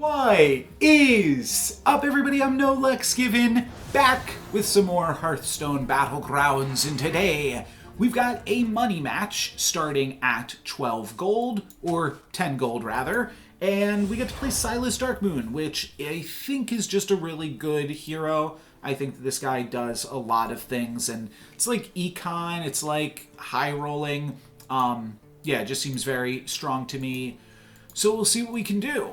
What is up, everybody? I'm NoLucksGiven, back with some more Hearthstone Battlegrounds, and today we've got a money match starting at 12 gold, or 10 gold rather, and we get to play Silas Darkmoon, which I think is just a really good hero. I think that this guy does a lot of things, and it's like econ, it's like high rolling. Yeah, it just seems very strong to me. So we'll see what we can do.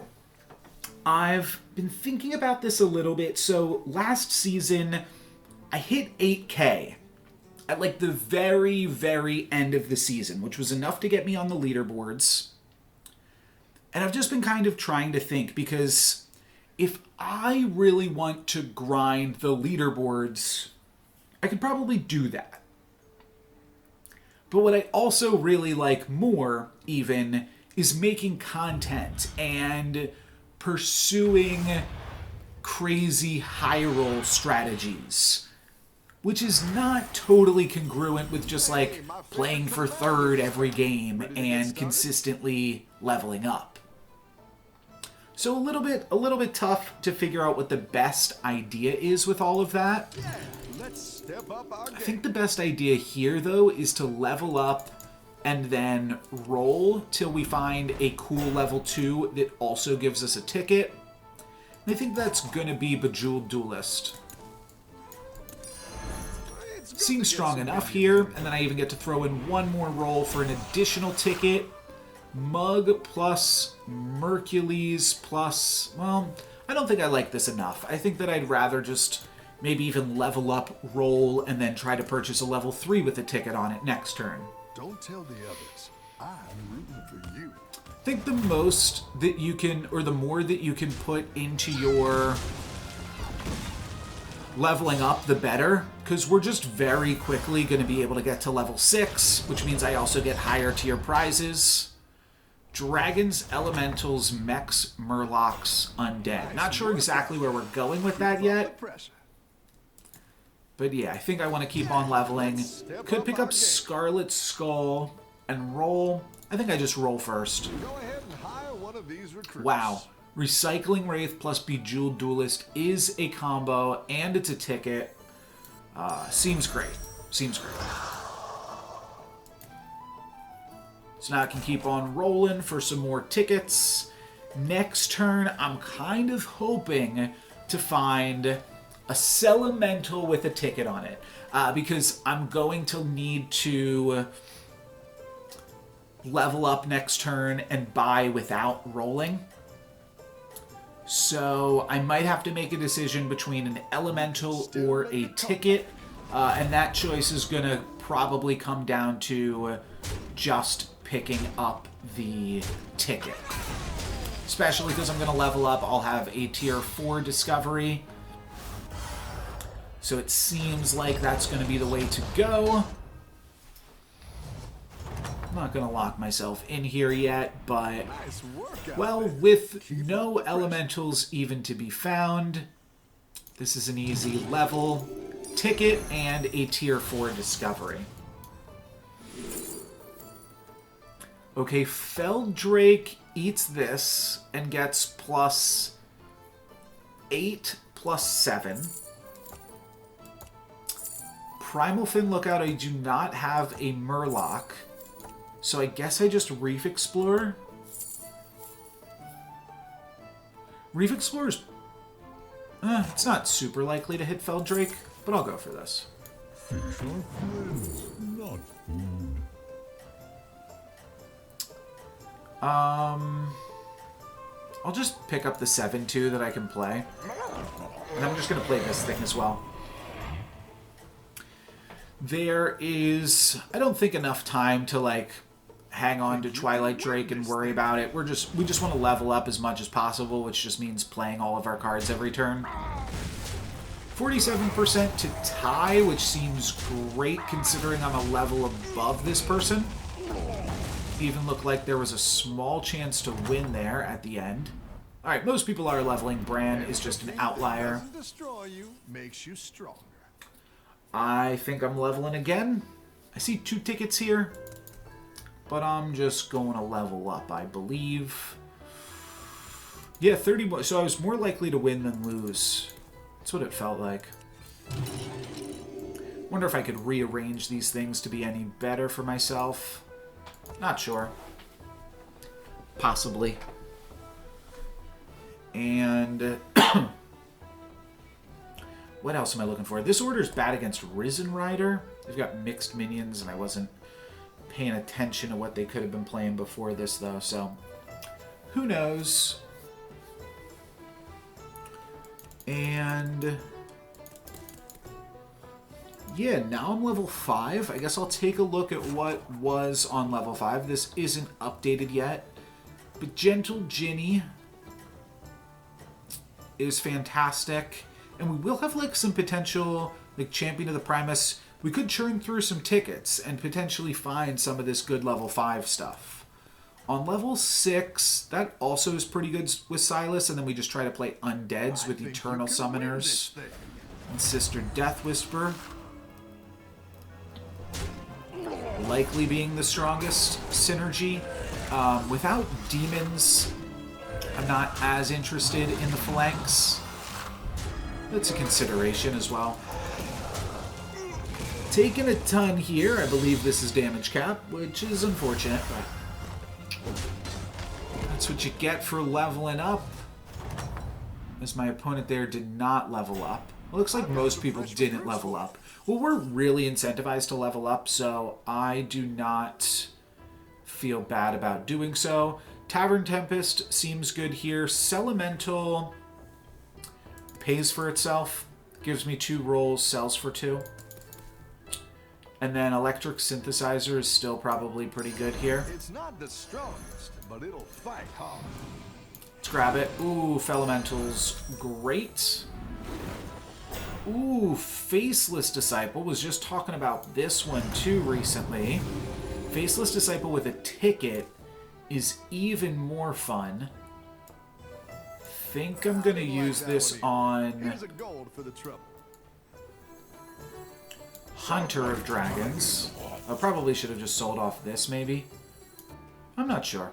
I've been thinking about this a little bit. So last season, I hit 8K at like the very, very end of the season, which was enough to get me on the leaderboards. And I've just been kind of trying to think, because if I really want to grind the leaderboards, I could probably do that. But what I also really like more, even, is making content and pursuing crazy high roll strategies, which is not totally congruent with just like playing for third every game and consistently leveling up. So a little bit tough to figure out what the best idea is with all of that. I think the best idea here, though, is to level up and then roll till we find a cool level 2 that also gives us a ticket. And I think that's going to be Bejeweled Duelist. Seems strong enough here, and then I even get to throw in one more roll for an additional ticket. Mug plus Mercules plus... Well, I don't think I like this enough. I think that I'd rather just maybe even level up, roll, and then try to purchase a level 3 with a ticket on it next turn. Don't tell the others. I'm rooting for you. I think the most that you can, or the more that you can put into your leveling up, the better. Because we're just very quickly going to be able to get to level 6, which means I also get higher tier prizes. Dragons, Elementals, Mechs, Murlocs, Undead. Not sure exactly where we're going with that yet. But yeah, I think I want to keep on leveling. Could pick up Scarlet Skull and roll. I think I just roll first. Wow. Recycling Wraith plus Bejeweled Duelist is a combo, and it's a ticket. Seems great. Seems great. So now I can keep on rolling for some more tickets. Next turn, I'm kind of hoping to find a Elemental with a ticket on it, because I'm going to need to level up next turn and buy without rolling. So I might have to make a decision between an Elemental or a ticket, and that choice is going to probably come down to just picking up the ticket. Especially because I'm going to level up, I'll have a tier 4 discovery. So it seems like that's going to be the way to go. I'm not going to lock myself in here yet, but, well, with no elementals even to be found, this is an easy level, ticket, and a tier 4 discovery. Okay, Feldrake eats this and gets plus 8 plus 7. Primal Fin Lookout, I do not have a Murloc, so I guess I just Reef Explorer. Reef Explorer's... it's not super likely to hit Feldrake, but I'll go for this. Fish are friends, not food. I'll just pick up the 7-2 that I can play. And I'm just going to play this thing as well. There is, I don't think, enough time to like hang on to Twilight Drake and worry about it. We just want to level up as much as possible, which just means playing all of our cards every turn. 47% to tie, which seems great considering I'm a level above this person. Even looked like there was a small chance to win there at the end. Alright, most people are leveling. Bran is just an outlier. Makes you stronger. I think I'm leveling again. I see 2 tickets here, but I'm just going to level up, I believe. Yeah, 30 more. So I was more likely to win than lose. That's what it felt like. Wonder if I could rearrange these things to be any better for myself. Not sure. Possibly. And what else am I looking for? This order's bad against Risen Rider. They've got mixed minions, and I wasn't paying attention to what they could have been playing before this, though, so who knows? And yeah, now I'm level 5. I guess I'll take a look at what was on level 5. This isn't updated yet, but Gentle Ginny is fantastic. And we will have like some potential, like Champion of the Primus. We could churn through some tickets and potentially find some of this good level 5 stuff. On level 6, that also is pretty good with Silas, and then we just try to play Undeads with Eternal Summoners and Sister Death Whisper. Likely being the strongest synergy. Without demons, I'm not as interested in the phalanx. That's a consideration as well. Taking a ton here. I believe this is damage cap, which is unfortunate, but that's what you get for leveling up. As my opponent there did not level up. It looks like most people didn't level up. Well, we're really incentivized to level up, so I do not feel bad about doing so. Tavern Tempest seems good here. Celemental pays for itself. Gives me 2 rolls, sells for 2. And then Electric Synthesizer is still probably pretty good here. It's not the strongest, but it'll fight hard. Let's grab it. Ooh, Felemental's great. Ooh, Faceless Disciple. Was just talking about this one too recently. Faceless Disciple with a ticket is even more fun. Think I'm gonna use this on Here's a gold for the trouble. Hunter of Dragons. I probably should have just sold off this, maybe. I'm not sure.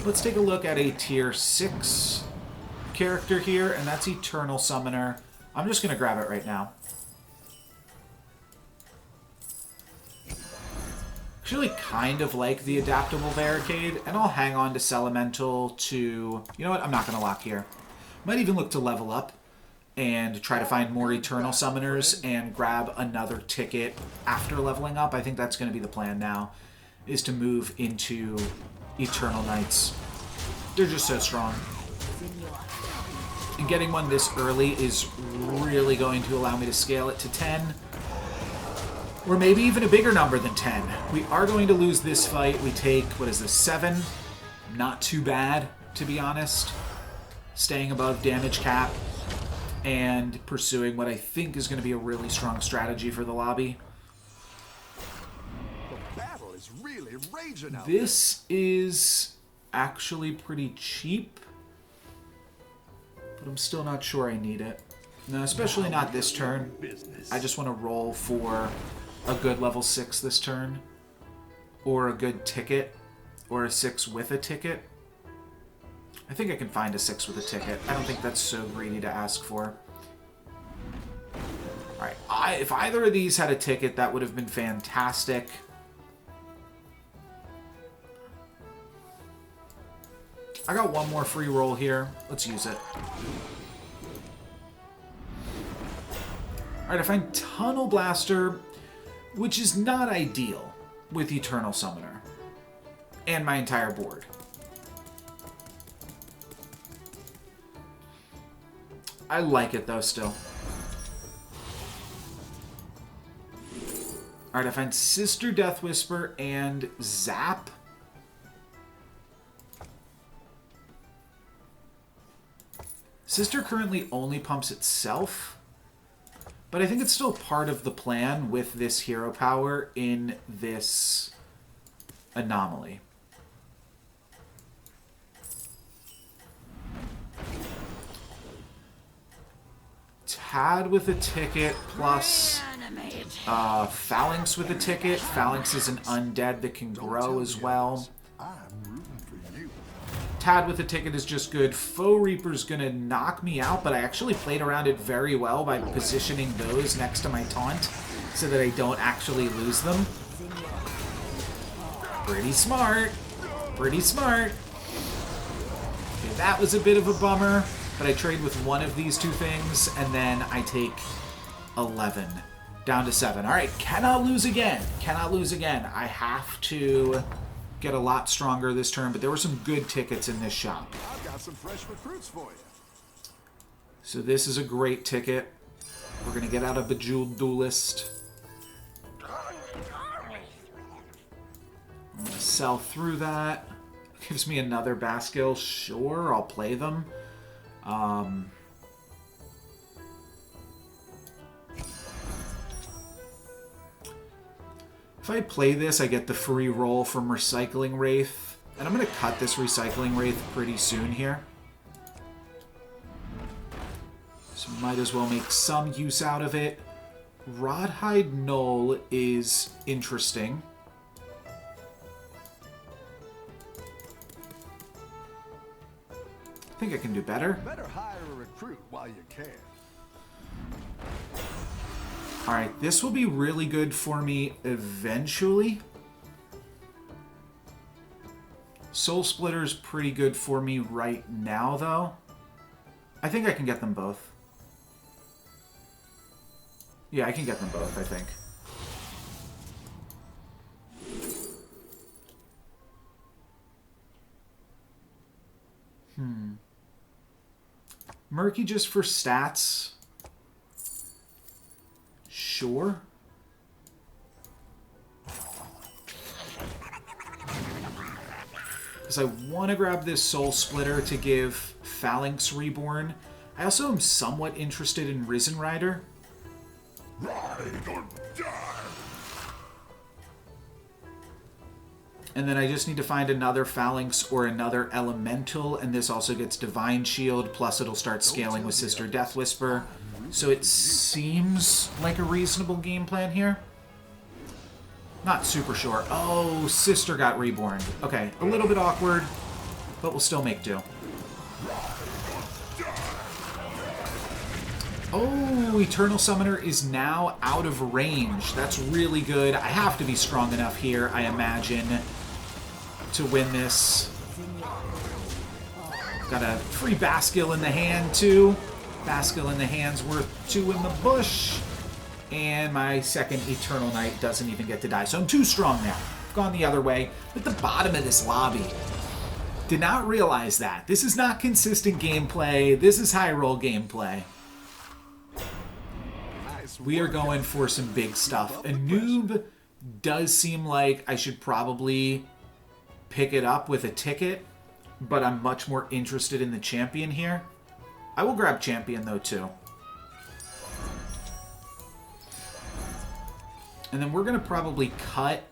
Let's take a look at a tier 6 character here, and that's Eternal Summoner. I'm just going to grab it right now. Actually kind of like the Adaptable Barricade, and I'll hang on to Celemental to... You know what? I'm not going to lock here. Might even look to level up and try to find more Eternal Summoners and grab another ticket after leveling up. I think that's going to be the plan now, is to move into Eternal Knights. They're just so strong. And getting one this early is really going to allow me to scale it to 10. Or maybe even a bigger number than 10. We are going to lose this fight. We take, what is this, 7? Not too bad, to be honest. Staying above damage cap and pursuing what I think is going to be a really strong strategy for the lobby. The battle is really raging out This is actually pretty cheap, but I'm still not sure I need it. No, especially not this turn. I just want to roll for a good level 6 this turn, or a good ticket, or a 6 with a ticket. I think I can find a 6 with a ticket. I don't think that's so greedy to ask for. Alright, if either of these had a ticket, that would have been fantastic. I got one more free roll here. Let's use it. Alright, I find Tunnel Blaster, which is not ideal with Eternal Summoner and my entire board. I like it, though, still. Alright, I find Sister Death Whisper and Zap. Sister currently only pumps itself, but I think it's still part of the plan with this hero power in this anomaly. Tad with a ticket plus Phalanx with a ticket. Phalanx is an undead that can grow as well. Tad with a ticket is just good. Faux Reaper's going to knock me out, but I actually played around it very well by positioning those next to my taunt so that I don't actually lose them. Pretty smart. Pretty smart. Okay, that was a bit of a bummer, but I trade with one of these two things, and then I take 11. Down to 7. All right, cannot lose again. Cannot lose again. I have to get a lot stronger this turn, but there were some good tickets in this shop. I've got some fresh recruits for you. So this is a great ticket. We're going to get out a Bejeweled Duelist. I'm going to sell through that. Gives me another Baskill. Sure, I'll play them. If I play this, I get the free roll from Recycling Wraith. And I'm going to cut this Recycling Wraith pretty soon here. So might as well make some use out of it. Rawhide Knoll is interesting. I think I can do better. Better hire a recruit while you can. Alright, this will be really good for me eventually. Soul Splitter's pretty good for me right now, though. I think I can get them both. Yeah, I can get them both, I think. Murky just for stats. Sure. Because I want to grab this Soul Splitter to give Phalanx Reborn. I also am somewhat interested in Risen Rider. Ride or die. And then I just need to find another Phalanx or another Elemental, and this also gets Divine Shield, plus it'll start scaling with Sister Death Whisper. So it seems like a reasonable game plan here. Not super sure. Oh, Sister got reborn. Okay, a little bit awkward, but we'll still make do. Oh, Eternal Summoner is now out of range. That's really good. I have to be strong enough here, I imagine, to win this. Got a free Baskill in the hand, too. Baskill in the hand's worth 2 in the bush. And my second Eternal Knight doesn't even get to die. So I'm too strong now. I've gone the other way. At the bottom of this lobby. Did not realize that. This is not consistent gameplay. This is high roll gameplay. We are going for some big stuff. A noob does seem like I should probably pick it up with a ticket, but I'm much more interested in the champion here. I will grab champion though too. And then we're going to probably cut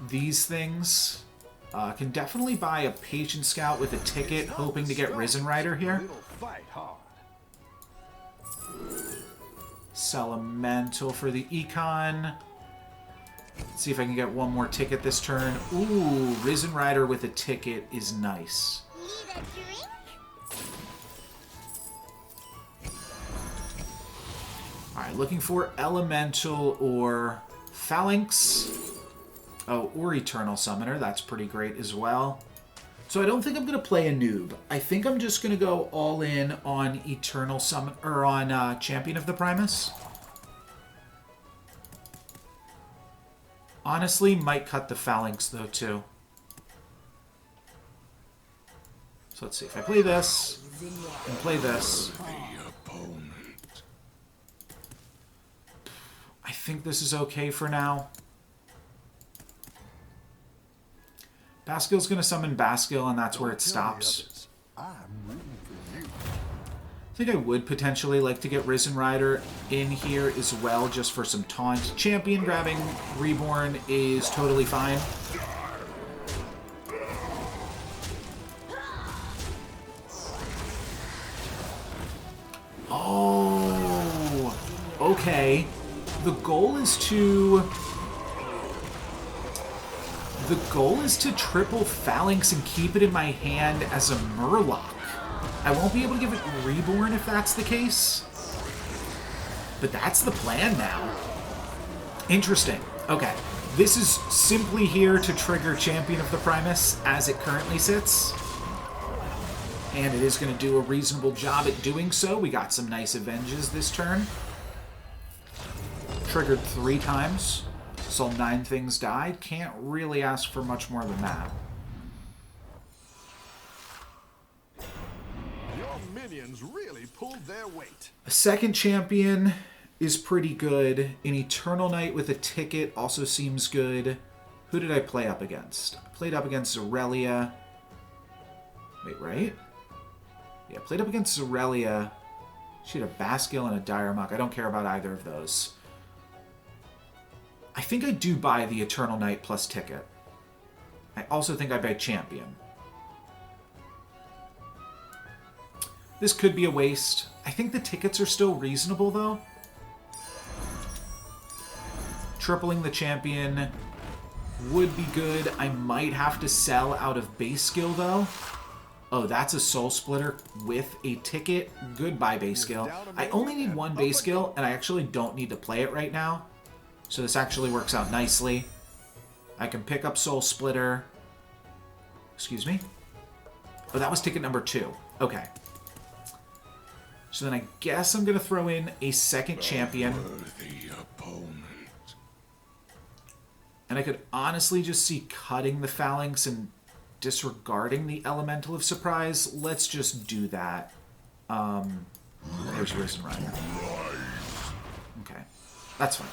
these things. Can definitely buy a Patient Scout with a ticket, hoping to get Risen Rider here. Elemental for the Econ. Let's see if I can get one more ticket this turn. Ooh, Risen Rider with a ticket is nice. Alright, looking for Elemental or Phalanx. Oh, or Eternal Summoner. That's pretty great as well. So I don't think I'm going to play a noob. I think I'm just going to go all in on Eternal Summon or on Champion of the Primus. Honestly, might cut the Phalanx though too. So let's see if I play this and play this. I think this is okay for now. Baskill's going to summon Baskill, and that's where it stops. I think I would potentially like to get Risen Rider in here as well, just for some taunt. Champion grabbing Reborn is totally fine. Oh, okay. The goal is to The goal is to triple Phalanx and keep it in my hand as a Murloc. I won't be able to give it Reborn if that's the case. But that's the plan now. Interesting. Okay. This is simply here to trigger Champion of the Primus as it currently sits. And it is going to do a reasonable job at doing so. We got some nice Avenges this turn. Triggered 3 times. Saw 9 things die. Can't really ask for much more than that. Your minions really pulled their weight. A second champion is pretty good. An Eternal Knight with a ticket also seems good. Who did I play up against? I played up against Aurelia. Wait, right? Yeah, played up against Aurelia. She had a Baskill and a Dire Muck. I don't care about either of those. I think I do buy the Eternal Knight plus ticket. I also think I buy Champion. This could be a waste. I think the tickets are still reasonable, though. Tripling the Champion would be good. I might have to sell out of base skill, though. Oh, that's a Soul Splitter with a ticket. Goodbye, base skill. I only need 1 base skill, and I actually don't need to play it right now. So this actually works out nicely. I can pick up Soul Splitter. Excuse me? Oh, that was ticket number 2. Okay. So then I guess I'm going to throw in a second champion. And I could honestly just see cutting the Phalanx and disregarding the Elemental of Surprise. Let's just do that. There's Risen Rider. Okay. That's fine.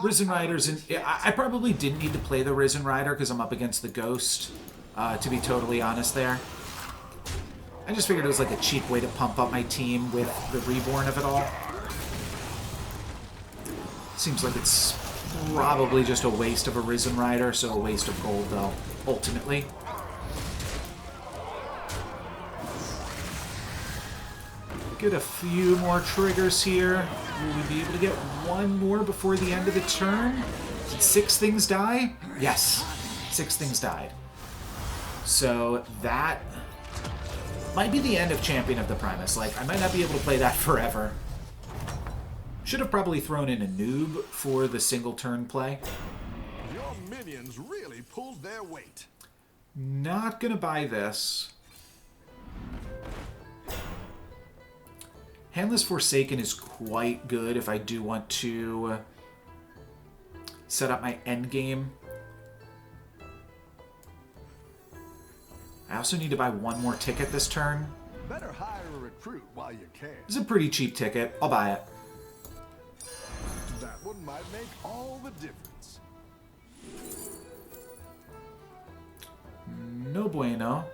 Risen Rider's in... I probably didn't need to play the Risen Rider because I'm up against the Ghost, to be totally honest there. I just figured it was like a cheap way to pump up my team with the Reborn of it all. Seems like it's probably just a waste of a Risen Rider, so a waste of gold, though, ultimately. Get a few more triggers here. Will we be able to get one more before the end of the turn? Did 6 things die? Yes, 6 things died. So that might be the end of Champion of the Primus. Like, I might not be able to play that forever. Should have probably thrown in a noob for the single turn play. Your minions really pulled their weight. Not gonna buy this. Handless Forsaken is quite good if I do want to set up my endgame. I also need to buy 1 more ticket this turn. Better hire a recruit while you can. This is a pretty cheap ticket. I'll buy it. That one might make all the difference. No bueno.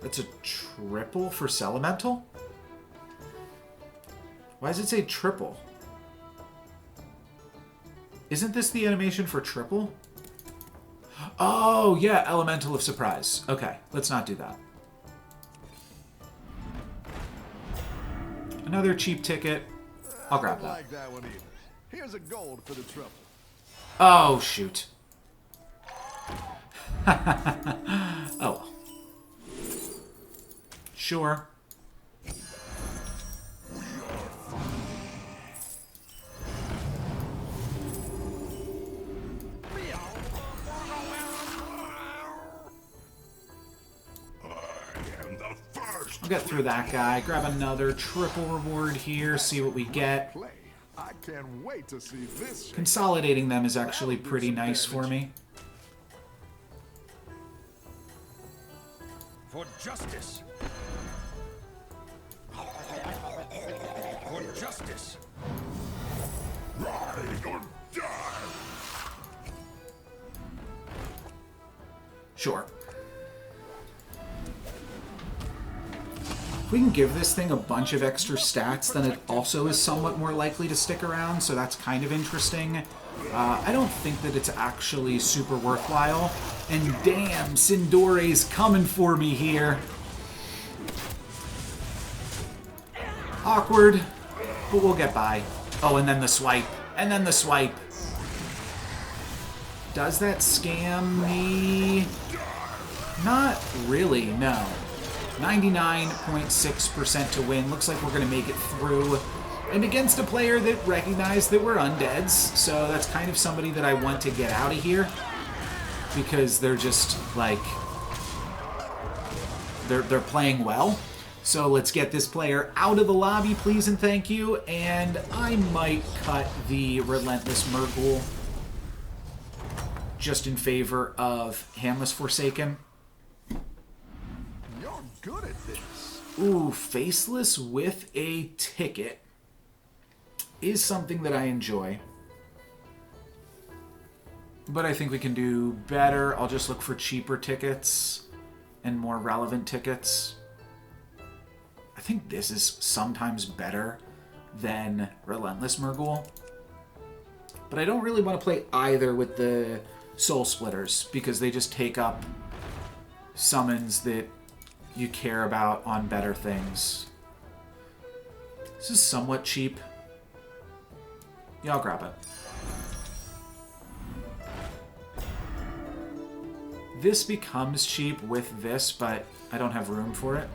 That's a triple for Celemental? Why does it say triple? Isn't this the animation for triple? Oh, yeah, Elemental of Surprise. Okay, let's not do that. Another cheap ticket. I'll grab that. I don't like that one either. Here's a gold for the trouble. Oh, shoot. Oh. Sure. I'll get through that guy. Grab another triple reward here. See what we get. Play. I can't wait to see this. Consolidating them is actually pretty nice for me. For justice. For justice. Ride or die. Sure. If we can give this thing a bunch of extra stats, then it also is somewhat more likely to stick around, so that's kind of interesting. I don't think that it's actually super worthwhile. And damn, Sindore's coming for me here. Awkward. but we'll get by. Oh, and then the swipe. And then the swipe. Does that scam me? Not really, no. 99.6% to win. Looks like we're going to make it through. And against a player that recognized that we're undeads, so that's kind of somebody that I want to get out of here. Because they're just, like... They're playing well. So let's get this player out of the lobby, please and thank you. And I might cut the Relentless Murgul just in favor of Hamless Forsaken. You're good at this. Ooh, Faceless with a ticket is something that I enjoy. But I think we can do better. I'll just look for cheaper tickets and more relevant tickets. I think this is sometimes better than Relentless Murgul. But I don't really want to play either with the Soul Splitters because they just take up summons that you care about on better things. This is somewhat cheap. Yeah, I'll grab it. This becomes cheap with this, but I don't have room for it.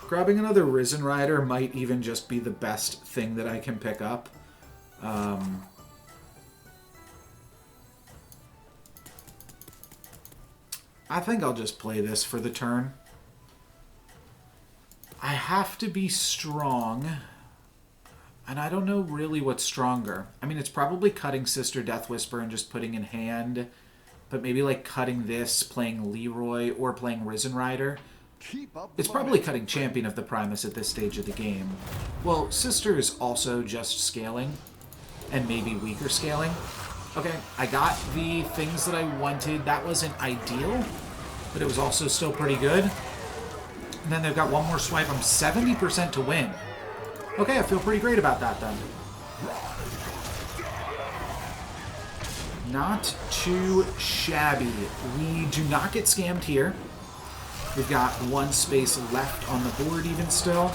Grabbing another Risen Rider might even just be the best thing that I can pick up. I think I'll just play this for the turn. I have to be strong, and I don't know really what's stronger. I mean, it's probably cutting Sister Death Whisper and just putting in hand, but maybe like cutting this, playing Leroy, or playing Risen Rider. It's probably cutting Champion of the Primus at this stage of the game. Well, Sister is also just scaling, and maybe weaker scaling. Okay, I got the things that I wanted. That wasn't ideal, but it was also still pretty good. And then they've got one more swipe. I'm 70% to win. Okay, I feel pretty great about that then. Not too shabby. We do not get scammed here. We've got one space left on the board even still.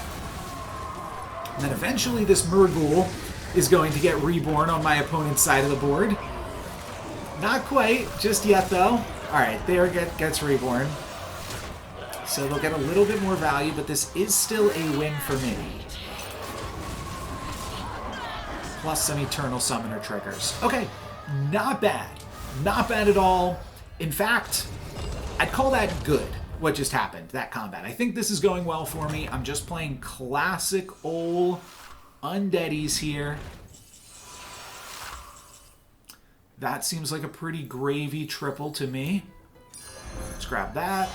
And then eventually this Murgul is going to get reborn on my opponent's side of the board. Not quite, just yet though. Alright, there gets reborn. So they'll get a little bit more value, but this is still a win for me. Plus some Eternal Summoner triggers. Okay, not bad. Not bad at all. In fact, I'd call that good, what just happened, that combat. I think this is going well for me. I'm just playing classic old undeadies here. That seems like a pretty gravy triple to me. Let's grab that.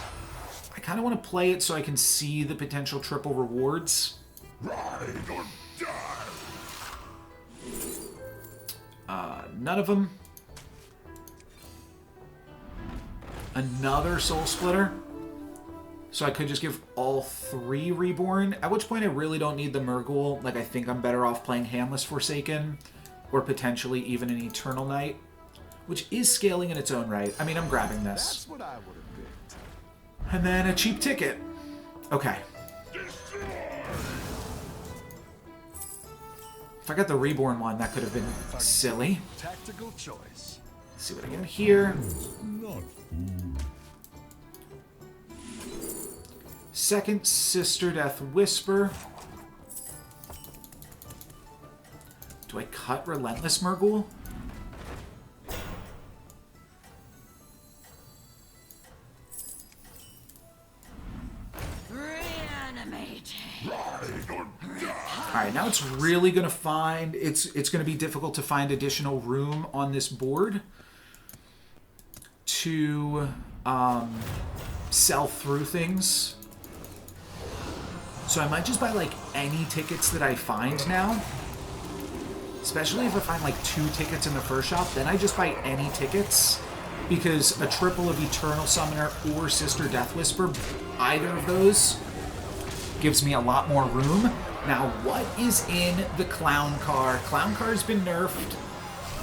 I kind of want to play it so I can see the potential triple rewards. Ride or die. None of them. Another Soul Splitter. So I could just give all three Reborn, at which point I really don't need the Murgul. Like, I think I'm better off playing Handless Forsaken, or potentially even an Eternal Knight, which is scaling in its own right. I mean, I'm grabbing this. That's what I would have picked. And then a cheap ticket. Okay. If I got the Reborn one, that could have been silly. Tactical choice. Let's see what I get here. Not food. Second Sister Death Whisper. Do I cut Relentless Murgul? Alright, now it's really going to find... It's going to be difficult to find additional room on this board to sell through things. So I might just buy, like, any tickets that I find now. Especially if I find, like, 2 tickets in the first shop. Then I just buy any tickets. Because a triple of Eternal Summoner or Sister Death Whisper, either of those, gives me a lot more room. Now, what is in the Clown Car? Clown Car has been nerfed.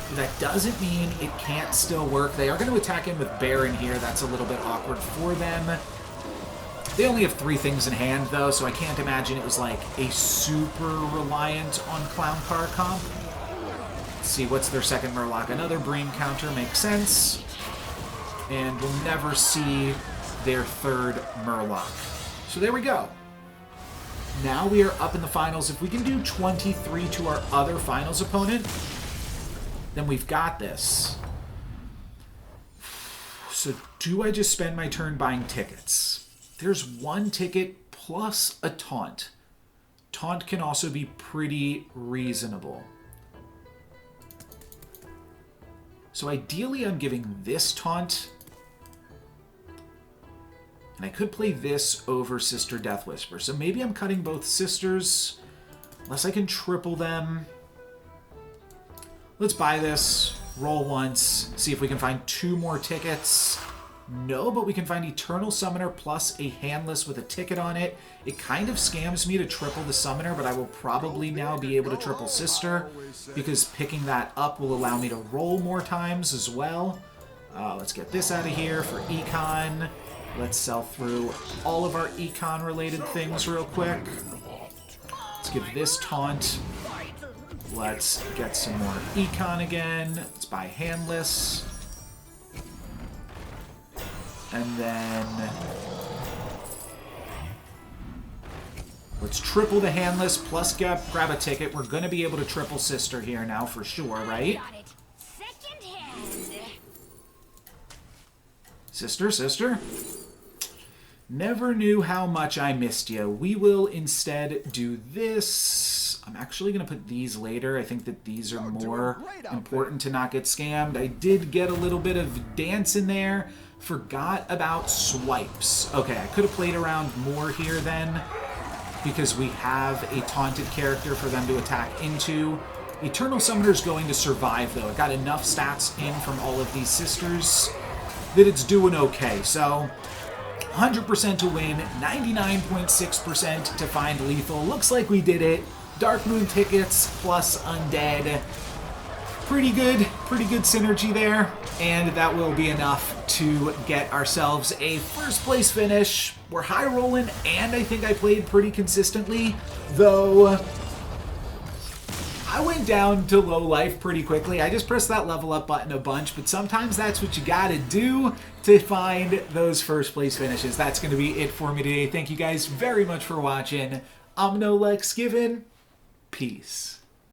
But that doesn't mean it can't still work. They are going to attack in with Baron here. That's a little bit awkward for them. They only have 3 things in hand, though, so I can't imagine it was like a super reliant on Clown Car comp. Let's see, what's their second Murloc? Another Bream counter makes sense. And we'll never see their third Murloc. So there we go. Now we are up in the finals. If we can do 23 to our other finals opponent, then we've got this. So do I just spend my turn buying tickets? There's 1 ticket plus a taunt. Taunt can also be pretty reasonable. So ideally I'm giving this taunt. And I could play this over Sister Death Whisper. So maybe I'm cutting both sisters. Unless I can triple them. Let's buy this. Roll once. See if we can find 2 more tickets. No, but we can find Eternal Summoner plus a handless with a ticket on it. It kind of scams me to triple the Summoner, but I will probably now be able to triple Sister, because picking that up will allow me to roll more times as well. Let's get this out of here for Econ. Let's sell through all of our Econ-related things real quick. Let's give this taunt. Let's get some more Econ again. Let's buy handless. And then let's triple the handless plus grab a ticket. We're going to be able to triple Sister here now for sure, right? Sister? Never knew how much I missed you. We will instead do this. I'm actually going to put these later. I think that these are more important to not get scammed. I did get a little bit of dance in there. Forgot about swipes. Okay, I could have played around more here then, because we have a taunted character for them to attack into. Eternal Summoner's going to survive, though. It got enough stats in from all of these sisters that it's doing okay. So 100% to win, 99.6% to find lethal. Looks like we did it. Dark Moon tickets plus undead. Pretty good synergy there. And that will be enough to get ourselves a first place finish. We're high rolling, and I think I played pretty consistently, though I went down to low life pretty quickly. I just pressed that level up button a bunch, but sometimes that's what you gotta do to find those first place finishes. That's gonna be it for me today. Thank you guys very much for watching. I'm NoLucksGiven. Peace.